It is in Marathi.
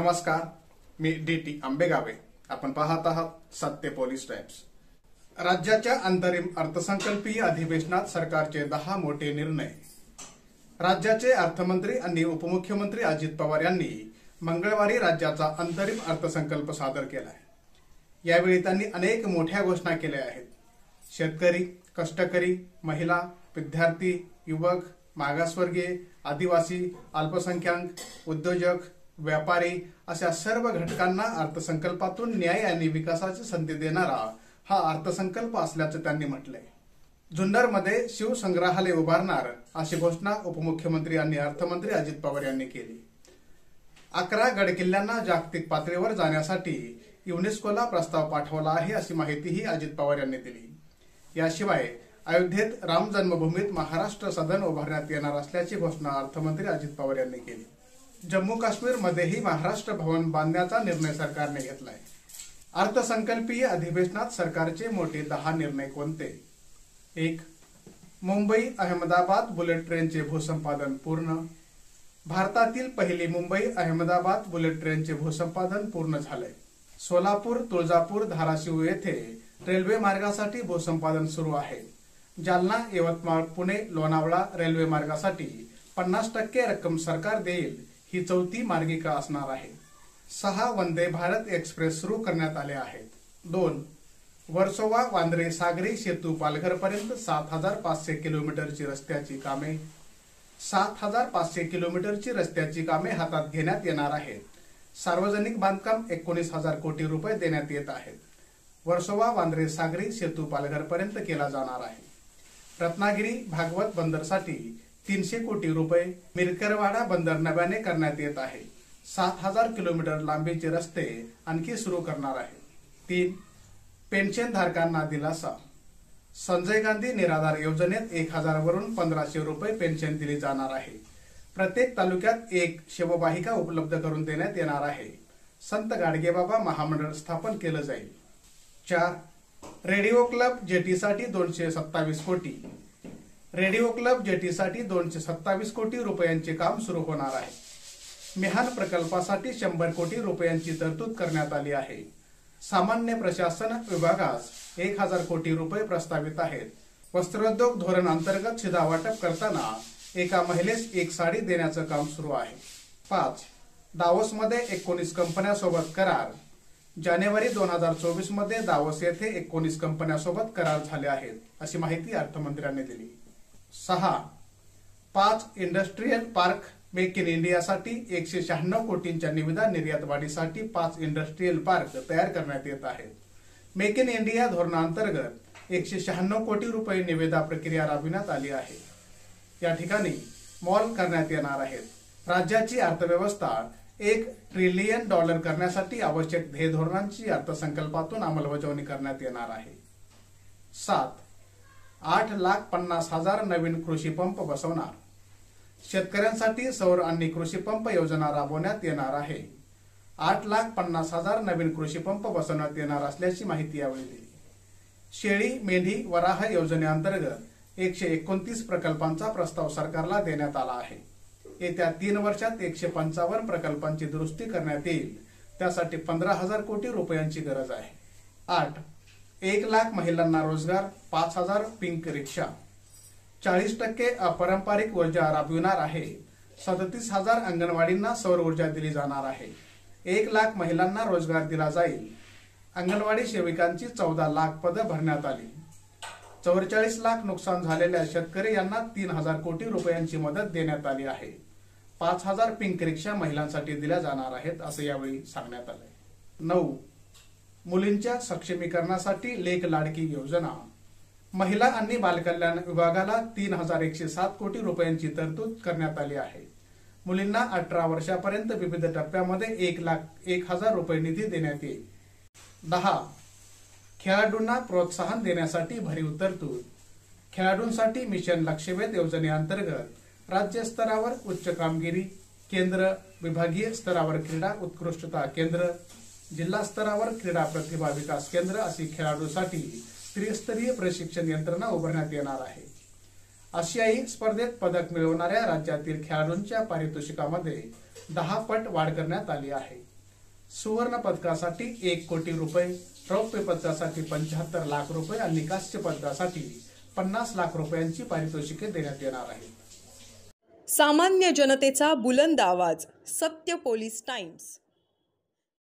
नमस्कार, मी DT आंबेगावे. आपण पाहत आहात सत्य पोलीस टाइम्स. राज्याच्या अंतरिम अर्थसंकल्पीय अधिवेशनात सरकारचे 10 मोठे निर्णय. राज्याचे अर्थमंत्री आणि उपमुख्यमंत्री अजित पवार यांनी मंगळवारी राज्याचा अंतरिम अर्थसंकल्प सादर केलाय. यावेळी त्यांनी अनेक मोठ्या घोषणा केल्या आहेत. शेतकरी, कष्टकरी, महिला, विद्यार्थी, युवक, मागासवर्गीय, आदिवासी, अल्पसंख्याक, उद्योजक, व्यापारी अशा सर्व घटकांना अर्थसंकल्पातून न्याय आणि विकासाची संधी देणारा हा अर्थसंकल्प असल्याचं त्यांनी म्हटलंय. जुन्नरमध्ये शिवसंग्रहालय उभारणार अशी घोषणा उपमुख्यमंत्री आणि अर्थमंत्री अजित पवार यांनी केली. 11 गडकिल्ल्यांना जागतिक पातळीवर जाण्यासाठी युनेस्कोला प्रस्ताव पाठवला आहे अशी माहितीही अजित पवार यांनी दिली. याशिवाय अयोध्येत राम जन्मभूमीत महाराष्ट्र सदन उभारण्यात येणार असल्याची घोषणा अर्थमंत्री अजित पवार यांनी केली. जम्मू काश्मीरमध्येही महाराष्ट्र भवन बांधण्याचा निर्णय सरकारने घेतलाय. अर्थसंकल्पीय अधिवेशनात सरकारचे मोठे 10 निर्णय कोणते? 1. मुंबई अहमदाबाद बुलेट ट्रेनचे भूसंपादन पूर्ण. भारतातील पहिली मुंबई अहमदाबाद बुलेट ट्रेनचे भूसंपादन पूर्ण झालंय. सोलापूर, तुळजापूर, धाराशिव येथे रेल्वे मार्गासाठी भूसंपादन सुरू आहे. जालना, यवतमाळ, पुणे, लोणावळा रेल्वे मार्गासाठी 50% रक्कम सरकार देईल. ही 4थी मार्गिका असणार आहे. 6 वंदे भारत एक्सप्रेस सुरू करण्यात आले आहेत. 2. वर्सोवा वांद्रे सागरी सेतू पालघरपर्यंत 7500 किलोमीटरची रस्त्याची कामे. 7500 किलोमीटरची रस्त्याची कामे हातात घेण्यात येणार आहेत. सार्वजनिक बांधकाम 19,000 कोटी रुपये देण्यात येत आहेत. वर्सोवा वांद्रे सागरी सेतू पालघरपर्यंत केला जाणार आहे. रत्नागिरी भागवत बंदरसाठी 300 कोटी रुपये. मिरकरवाडा बंदर नव्याने करण्यात येत आहे. 7,000 किलोमीटर लांबीचे रस्ते आणखी सुरू करणार आहे. 3. पेन्शनधारकांना दिलासा. संजय गांधी निराधार योजनेत 1,000 वरून 1,500 रुपये पेन्शन दिली जाणार आहे. प्रत्येक तालुक्यात एक शववाहिका उपलब्ध करून देण्यात येणार आहे. संत गाडगेबाबा महामंडळ स्थापन केलं जाईल. 4. रेडिओ क्लब जेटीसाठी 227 कोटी. रेडिओ क्लब जेटीसाठी 227 कोटी रुपयांचे काम सुरू होणार आहे. मिहान प्रकल्पासाठी 100 कोटी रुपयांची तरतूद करण्यात आली आहे. सामान्य प्रशासन विभागास 1,000 कोटी रुपये प्रस्तावित आहेत. वस्त्रोद्योग धोरण अंतर्गत शिधा वाटप करताना एका महिलेस एक साडी देण्याचं काम सुरू आहे. 5. दावोसमध्ये 19 कंपन्यांसोबत करार. जानेवारी 2024 मध्ये दावोस येथे 19 कंपन्यांसोबत करार झाले आहेत अशी माहिती अर्थमंत्र्यांनी दिली. 6. 5 इंडस्ट्रियल पार्क मेक इन इंडियासाठी 196 कोटींच्या निविदा निर्यात वाढीसाठी 5 इंडस्ट्रियल पार्क तयार करण्यात येत आहेत. मेक इन इंडिया धोरणांतर्गत 196 कोटी रुपये निविदा प्रक्रिया राबविण्यात आली आहे. या ठिकाणी मॉल करण्यात येणार आहेत. राज्याची अर्थव्यवस्था $1 ट्रिलियन करण्यासाठी आवश्यक ध्येय धोरणांची अर्थसंकल्पातून अंमलबजावणी करण्यात येणार आहे. 7. 8,50,000 नवीन कृषी पंप बसवणार. शेतकऱ्यांसाठी सौर आणि कृषी पंप योजना राबवण्यात येणार आहे. 8,50,000 नवीन कृषी पंप बसवण्यात येणार असल्याची माहिती यावेळी दिली. शेळी, मेंढी, वराह योजनेअंतर्गत 129 प्रकल्पांचा प्रस्ताव सरकारला देण्यात आला आहे. येत्या 3 वर्षात 155 प्रकल्पांची दुरुस्ती करण्यात येईल. त्यासाठी 15,000 कोटी रुपयांची गरज आहे. 8. 1 लाख महिलांना रोजगार. 5,000 पिंक रिक्षा. 40% अपारंपरिक ऊर्जा राबविणार आहे. 37,000 अंगणवाडींना सौर ऊर्जा दिली जाणार आहे. 1 लाख महिलांना रोजगार दिला जाईल. अंगणवाडी सेविकांची 14 लाख पदं भरण्यात आली. 44 लाख नुकसान झालेल्या शेतकरी यांना 3,000 कोटी रुपयांची मदत देण्यात आली आहे. 5,000 पिंक रिक्षा महिलांसाठी दिल्या जाणार आहेत असं यावेळी सांगण्यात आलंय. 9. मुलींच्या सक्षमीकरणासाठी लेक लाडकी योजना. महिला आणि बालकल्याण विभागाला 3,107 कोटी रुपयांची तरतूद करण्यात आली आहे. मुलींना 18 वर्षापर्यंत विविध टप्प्यामध्ये 1,01,000 रुपये निधी देण्यात येईल. 10. खेळाडूंना प्रोत्साहन देण्यासाठी भरीव तरतूद. खेळाडूंसाठी मिशन लक्ष्यवेध योजनेअंतर्गत राज्य स्तरावर उच्च कामगिरी केंद्र, विभागीय स्तरावर क्रीडा उत्कृष्टता केंद्र, जिल्हा स्तरावर क्रीडा प्रतिभा विकास केंद्र अशी खेळाडूंसाठी त्रिस्तरीय प्रशिक्षण यंत्रणा उभारण्यात येणार आहे. आशियाई स्पर्धेत पदक मिळवणाऱ्या राज्यातील खेळाडूंच्या पारितोषिकामध्ये 10 पट वाढ करण्यात आली आहे. सुवर्ण पदकासाठी 1 कोटी रुपये, रौप्य पदकासाठी 75 लाख रुपये आणि कांस्य पदकासाठी 50 लाख रुपयांची पारितोषिके देण्यात येणार आहेत. सामान्य जनतेचा बुलंद आवाज, सत्य पोलीस टाइम्स.